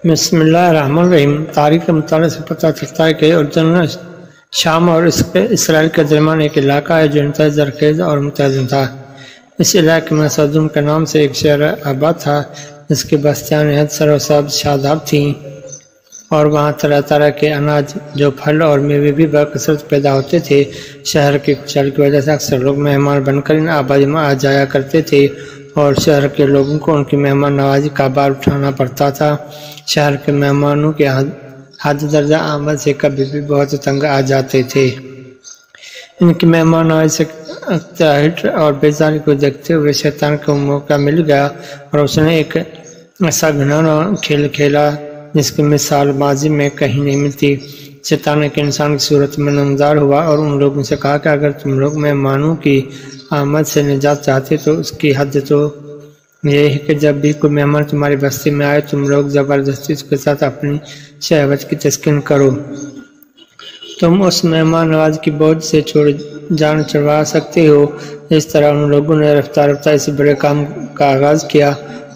بسم اللہ الرحمن الرحیم۔ تاریخ کے مطالعے سے پتہ چلتا ہے کہ اردن شام اور اسرائیل کے درمیان ایک علاقہ ہے جو انتہائی زرخیز اور متوازن تھا۔ اس علاقے میں صدوم کے نام سے ایک شہر آباد تھا جس کی بستیاں نہایت سر و سبز شاداب تھیں، اور وہاں طرح طرح کے اناج جو پھل اور میوے بھی بکثرت پیدا ہوتے تھے۔ شہر کی کچل کی وجہ سے اکثر لوگ مہمان بن کر ان آبادی میں آ جایا کرتے تھے اور شہر کے لوگوں کو ان کی مہمان نوازی کا بار اٹھانا پڑتا تھا۔ شہر کے مہمانوں کے حد درجہ آمد سے کبھی بھی بہت تنگ آ جاتے تھے۔ ان کی مہمان نوازی سے اکتاہٹ اور بیزاری کو دیکھتے ہوئے شیطان کو موقع مل گیا اور اس نے ایک ایسا گھناؤنا کھیل کھیلا جس کی مثال ماضی میں کہیں نہیں ملتی۔ شیطان ایک انسان کی صورت میں نمودار ہوا اور ان لوگوں سے کہا کہ اگر تم لوگ مہمانوں کی آمد سے نجات چاہتے تو اس کی حد تو یہ ہے کہ جب بھی کوئی مہمان تمہاری بستی میں آئے تم لوگ زبردستی اس کے ساتھ اپنی شہوت کی تسکین کرو۔ تم اس مہمان نواز کی بوجھ سے جان چھڑوا سکتے ہو۔ اس طرح ان لوگوں نے رفتہ رفتہ اس بڑے کام کا آغاز کیا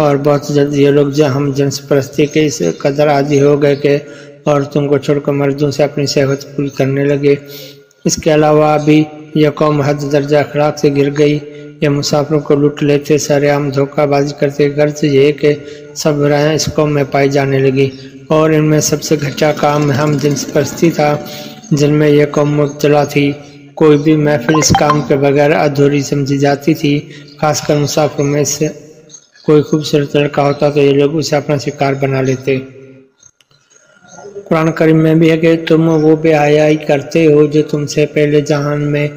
اور بہت جلد یہ لوگ ہم جنس پرستی کے اس قدر عادی ہو گئے کہ عورتوں کو چھوڑ کر مردوں سے اپنی شہوت پوری کرنے لگے۔ اس کے علاوہ بھی یہ قوم حد درجہ اخلاق سے گر گئی۔ یہ مسافروں کو لوٹ لیتے، سرعام دھوکہ بازی کرتے، غرض یہ کہ سب برائیاں اس قوم میں پائی جانے لگی، اور ان میں سب سے گھٹیا کام ہم جنس پرستی تھا جن میں یہ قوم مبتلا تھی۔ کوئی بھی محفل اس کام کے بغیر ادھوری سمجھی جاتی تھی، خاص کر مسافروں میں سے کوئی خوبصورت لڑکا ہوتا تو یہ لوگ اسے اپنا شکار بنا لیتے۔ قرآن کریم میں بھی ہے کہ تم وہ بے حیائی کرتے ہو جو تم سے پہلے جہان میں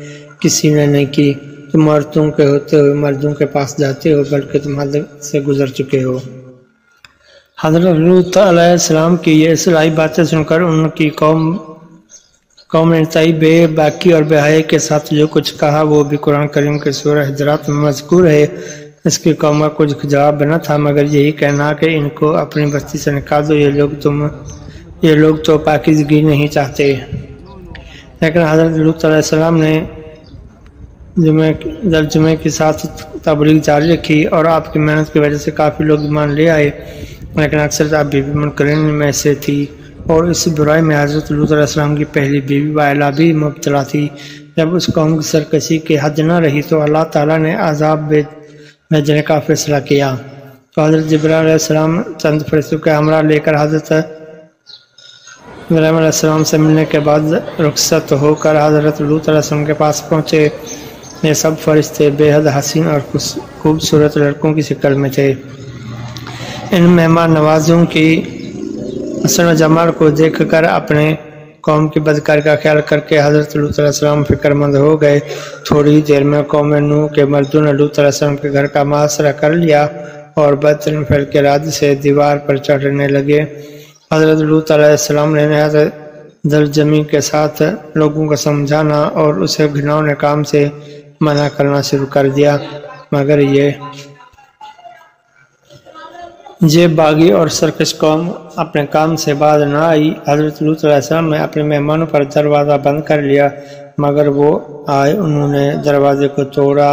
کسی نے نہیں کی۔ تم عورتوں کے ہوتے ہوئے مردوں کے پاس جاتے ہو، بلکہ تم حد سے گزر چکے ہو۔ حضرت لوط علیہ السلام کی یہ اصلاحی باتیں سن کر ان کی قوم نے انتہائی بے باکی اور بے حیائی کے ساتھ جو کچھ کہا وہ بھی قرآن کریم کے سورہ حجرات میں مذکور ہے۔ اس کی قوم کا کچھ جواب نہ تھا مگر یہی کہنا کہ ان کو اپنی بستی سے نکال دو، یہ لوگ تو پاکیزگی نہیں چاہتے۔ لیکن حضرت لوط علیہ السلام نے جمعے کے ساتھ تبلیغ جاری رکھی اور آپ کی محنت کی وجہ سے کافی لوگ ایمان لے آئے، لیکن اکثر ابھی بھی منکرین میں سے تھی، اور اس برائی میں حضرت لوط علیہ السلام کی پہلی بیوی وائلہ بھی مبتلا تھی۔ جب اس قوم کی سرکشی کی حد نہ رہی تو اللہ تعالیٰ نے عذاب بھیجنے کا فیصلہ کیا۔ تو حضرت جبرائیل علیہ السلام چند فرشتوں کے ہمراہ لے کر حضرت ابراہیم علیہ السلام سے ملنے کے بعد رخصت ہو کر حضرت لوط علیہ السلام کے پاس پہنچے۔ یہ سب فرشتے بے حد حسین اور خوبصورت لڑکوں کی شکل میں تھے۔ ان مہمان نوازوں کی حسن و جمال کو دیکھ کر اپنے قوم کی بدکاری کا خیال کر کے حضرت لوط علیہ السلام فکر مند ہو گئے۔ تھوڑی ہی دیر میں قوم نوح کے مردوں نے لوط علیہ السلام کے گھر کا محاصرہ کر لیا اور بدترین پھیل کے راج سے دیوار پر چڑھنے لگے۔ حضرت لوط علیہ السلام نے نہایت دلجمی کے ساتھ لوگوں کو سمجھانا اور اسے گھناؤنے کام سے منع کرنا شروع کر دیا، مگر یہ باغی اور سرکش قوم اپنے کام سے باز نہ آئی۔ حضرت لوط علیہ السلام نے اپنے مہمانوں پر دروازہ بند کر لیا، مگر وہ آئے، انہوں نے دروازے کو توڑا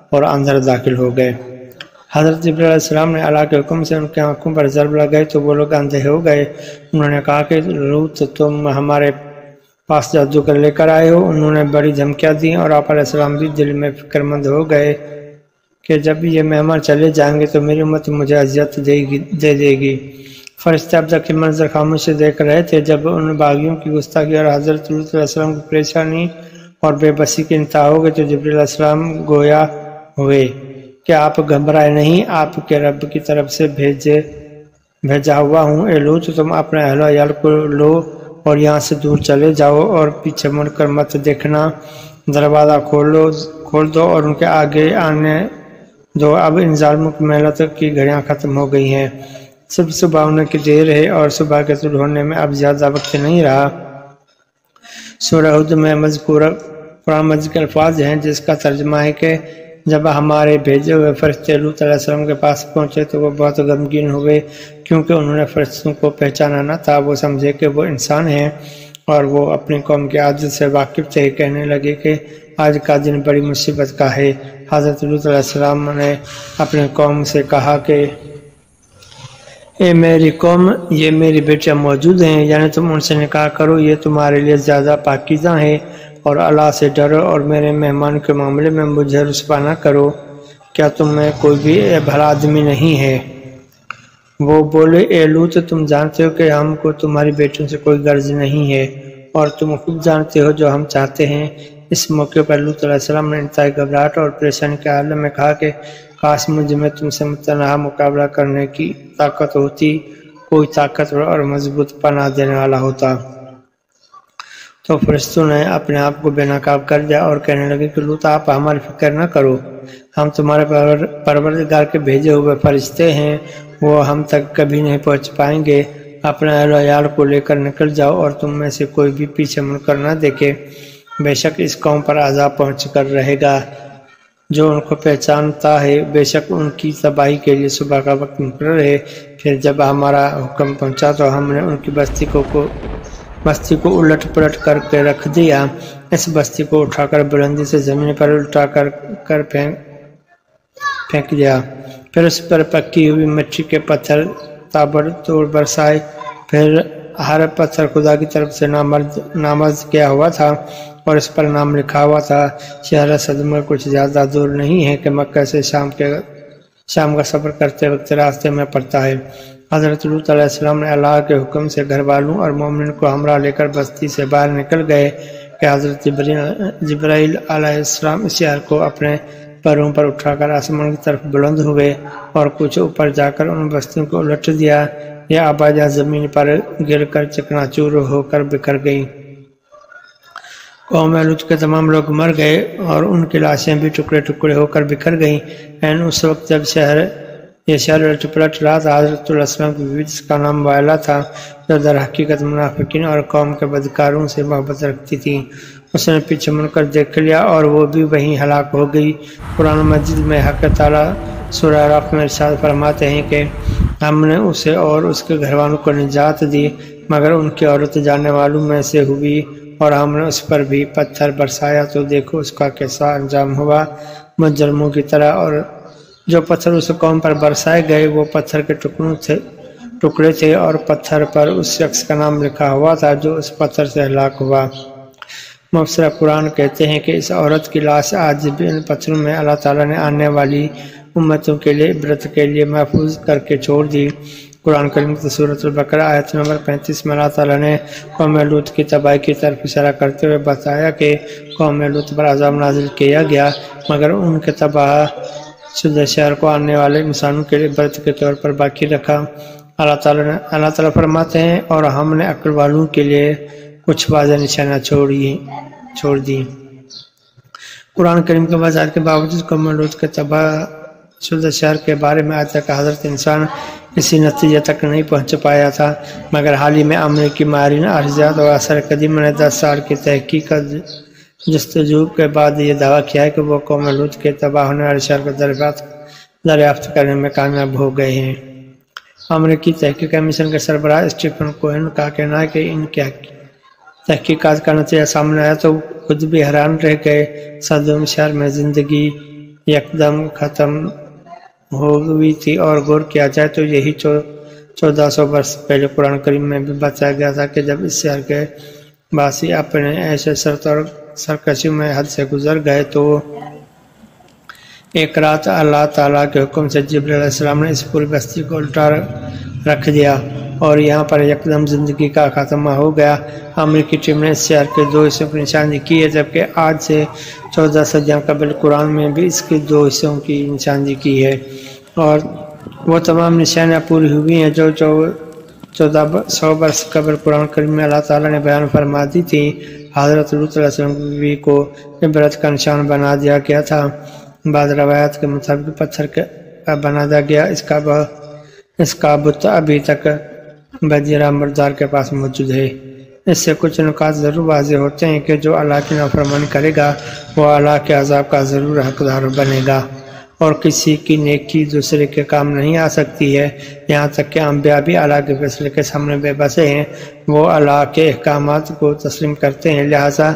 اور اندر داخل ہو گئے۔ حضرت جبرائیل علیہ السلام نے اللہ کے حکم سے ان کی آنکھوں پر ضرب لگائی تو وہ لوگ اندھے ہو گئے۔ انہوں نے کہا کہ لوط تم ہمارے پاس جادو کر لے کر آئے ہو۔ انہوں نے بڑی دھمکیاں دیں اور آپ علیہ السلام بھی دل میں فکر مند ہو گئے کہ جب یہ مہمان چلے جائیں گے تو میری امت مجھے اذیت دے گی۔ فرشتے اب تک کے منظر خاموشی دیکھ رہے تھے جب ان باغیوں کی گستاخی اور حضرت لوط علیہ السلام کی پریشانی اور بے بسی کی انتہا ہو گئی تو جبرائیل علیہ السلام گویا ہوئے کہ آپ گھبرائے نہیں، آپ کے رب کی طرف سے بھیجا ہوا ہوں۔ اے لوط تم اپنے اہل و عیال کو لو اور یہاں سے دور چلے جاؤ اور پیچھے مڑ کر مت دیکھنا۔ دروازہ کھول دو اور ان کے آگے آنے دو۔ اب ان ظالموں کی محنت کی گھڑیاں ختم ہو گئی ہیں۔ صبح ہونے کی دیر ہے اور صبح کے طلوع ہونے میں اب زیادہ وقت نہیں رہا۔ سورہ ہود میں مذکور قرآن مجید کے الفاظ ہیں جس کا ترجمہ ہے کہ جب ہمارے بھیجے ہوئے فرشتے لوط علیہ السلام کے پاس پہنچے تو وہ بہت غمگین ہوئے کیونکہ انہوں نے فرشتوں کو پہچانا نہ تھا۔ وہ سمجھے کہ وہ انسان ہیں اور وہ اپنی قوم کی عادت سے واقف تھے۔ کہنے لگے کہ آج کا دن بڑی مصیبت کا ہے۔ حضرت لوط علیہ السلام نے اپنی قوم سے کہا کہ اے میری قوم، یہ میری بیٹیاں موجود ہیں، یعنی تم ان سے نکاح کرو، یہ تمہارے لیے زیادہ پاکیزہ ہیں، اور اللہ سے ڈرو اور میرے مہمان کے معاملے میں مجھے رسوا نہ کرو، کیا تم میں کوئی بھی بھلا آدمی نہیں ہے؟ وہ بولے، اے لوط، تم جانتے ہو کہ ہم کو تمہاری بیٹیوں سے کوئی غرض نہیں ہے، اور تم خود جانتے ہو جو ہم چاہتے ہیں۔ اس موقع پر لوط علیہ السلام نے انتہائی گھبراہٹ اور پریشانی کے عالم میں کہا کہ کاش مجھ میں تم سے متناہا مقابلہ کرنے کی طاقت ہوتی، کوئی طاقتور اور مضبوط پناہ دینے والا ہوتا۔ تو فرشتوں نے اپنے آپ کو بے نقاب کر دیا اور کہنے لگے کہ لوط، آپ ہماری فکر نہ کرو، ہم تمہارے پروردگار کے بھیجے ہوئے فرشتے ہیں، وہ ہم تک کبھی نہیں پہنچ پائیں گے۔ اپنے اہل و عیال کو لے کر نکل جاؤ اور تم میں سے کوئی بھی پیچھے مڑ کر نہ دیکھے، بے شک اس قوم پر عذاب پہنچ کر رہے گا جو ان کو پہچانتا ہے، بے شک ان کی تباہی کے لیے صبح کا وقت مقرر ہے۔ پھر جب ہمارا حکم پہنچا تو ہم نے ان کی بستی کو الٹ پلٹ کر کے رکھ دیا، اس بستی کو اٹھا کر بلندی سے زمین پر الٹا کر پھینک دیا، پھر اس پر پکی ہوئی مٹی کے پتھر تابڑ توڑ برسائے، پھر ہر پتھر خدا کی طرف سے نامزد کیا ہوا تھا اور اس پر نام لکھا ہوا تھا۔ شہر صدمہ کچھ زیادہ دور نہیں ہے کہ مکہ سے شام کا سفر کرتے وقت راستے میں پڑتا ہے۔ حضرت لوط علیہ السلام نے اللہ کے حکم سے گھر والوں اور مومنین کو ہمراہ لے کر بستی سے باہر نکل گئے کہ حضرت جبرائیل علیہ السلام اس شہر کو اپنے پروں پر اٹھا کر آسمان کی طرف بلند ہوئے اور کچھ اوپر جا کر ان بستیوں کو الٹ دیا، یہ آبادیاں زمین پر گر کر چکنا چور ہو کر بکھر گئیں۔ قوم لوط کے تمام لوگ مر گئے اور ان کی لاشیں بھی ٹکڑے ٹکڑے ہو کر بکھر گئیں۔ اس وقت جب یہ شہر الٹ پلٹ رہا تھا، حضرت علیہ السلام کی بیوی جس کا نام وائلہ تھا، جو در حقیقت منافقین اور قوم کے بدکاروں سے محبت رکھتی تھی، اس نے پیچھے مڑ کر دیکھ لیا اور وہ بھی وہیں ہلاک ہو گئی۔ قرآن مجید میں حق تعالیٰ سورہ اعراف میں ارشاد فرماتے ہیں کہ ہم نے اسے اور اس کے گھر والوں کو نجات دی، مگر ان کی عورت جانے والوں میں سے ہوئی، اور ہم نے اس پر بھی پتھر برسایا تو دیکھو اس کا کیسا انجام ہوا، مجرموں کی طرح۔ اور جو پتھر اس قوم پر برسائے گئے وہ پتھر کے ٹکڑے تھے اور پتھر پر اس شخص کا نام لکھا ہوا تھا جو اس پتھر سے ہلاک ہوا۔ مفسر قرآن کہتے ہیں کہ اس عورت کی لاش آج بھی ان پتھروں میں اللہ تعالیٰ نے آنے والی امتوں کے لیے عبرت کے لیے محفوظ کر کے چھوڑ دی۔ قرآن کریم کی سورۃ البقرہ آیت نمبر 35 میں اللہ تعالیٰ نے قوم لوط کی تباہی کی طرف اشارہ کرتے ہوئے بتایا کہ قوم لوط پر عذاب نازل کیا گیا، مگر ان کے تباہ شدہ شہر کو آنے والے انسانوں کے لیے عبرت کے طور پر باقی رکھا۔ اللہ تعالیٰ فرماتے ہیں، اور ہم نے عقل والوں کے لیے کچھ واضح نشانیاں چھوڑ دی۔ قرآن کریم کے وضاحت کے باوجود قوم لوط کے تباہ شدہ شہر کے بارے میں آج تک حضرت انسان کسی نتیجے تک نہیں پہنچ پایا تھا، مگر حال ہی میں امریکی ماہرین ارضیات اور اثر قدیم نے 10 سال کی تحقیق جستجو کے بعد یہ دعویٰ کیا ہے کہ وہ قوم لوط کے تباہ ہونے والے شہر کو دریافت کرنے میں کامیاب ہو گئے ہیں۔ امریکی تحقیق مشن کے سربراہ اسٹیفن کوہن کا کہنا ہے کہ ان کی تحقیقات کا نتیجہ سامنے آیا تو خود بھی حیران رہ گئے۔ صدوم شہر میں زندگی یکدم ختم ہو گئی تھی، اور غور کیا جائے تو یہی 1400 برس پہلے قرآن کریم میں بھی بتایا گیا تھا کہ جب اس شہر کے باسی اپنے ایسے سرکشیوں میں حد سے گزر گئے تو ایک رات اللہ تعالیٰ کے حکم سے جبرائیل علیہ السلام نے اس پوری بستی کو الٹا رکھ دیا اور یہاں پر یکدم زندگی کا خاتمہ ہو گیا۔ امریکی ٹیم نے اس شہر کے 2 حصوں کی نشاندہی کی ہے، جبکہ آج سے 14 صدیاں قبل قرآن میں بھی اس کے 2 حصوں کی نشاندہی کی ہے، اور وہ تمام نشانیاں پوری ہوئی ہیں جو 1400 برس قبل قرآن کریم میں اللہ تعالیٰ نے بیان فرما دی تھی۔ حضرت لوط علیہ السلام کی بیوی کو عبرت کا نشان بنا دیا گیا تھا۔ بعض روایات کے مطابق پتھر کا بنا دیا گیا اس کا بت ابھی تک بجیرہ مردار کے پاس موجود ہے۔ اس سے کچھ نکات ضرور واضح ہوتے ہیں کہ جو اللہ کی نافرمانی کرے گا وہ اللہ کے عذاب کا ضرور حقدار بنے گا، اور کسی کی نیکی دوسرے کے کام نہیں آ سکتی ہے، یہاں تک کہ انبیاء بھی اللہ کے فیصلے کے سامنے بے بسے ہیں، وہ اللہ کے احکامات کو تسلیم کرتے ہیں، لہٰذا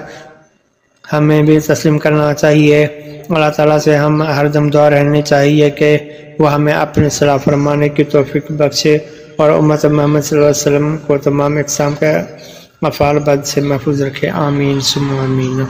ہمیں بھی تسلیم کرنا چاہیے۔ اللہ تعالیٰ سے ہم ہر دم دعا رہنی چاہیے کہ وہ ہمیں اپنی صلاح فرمانے کی توفیق بخشے اور امت محمد صلی اللہ علیہ وسلم کو تمام اقسام کا افعال بد سے محفوظ رکھے، آمین ثم آمین۔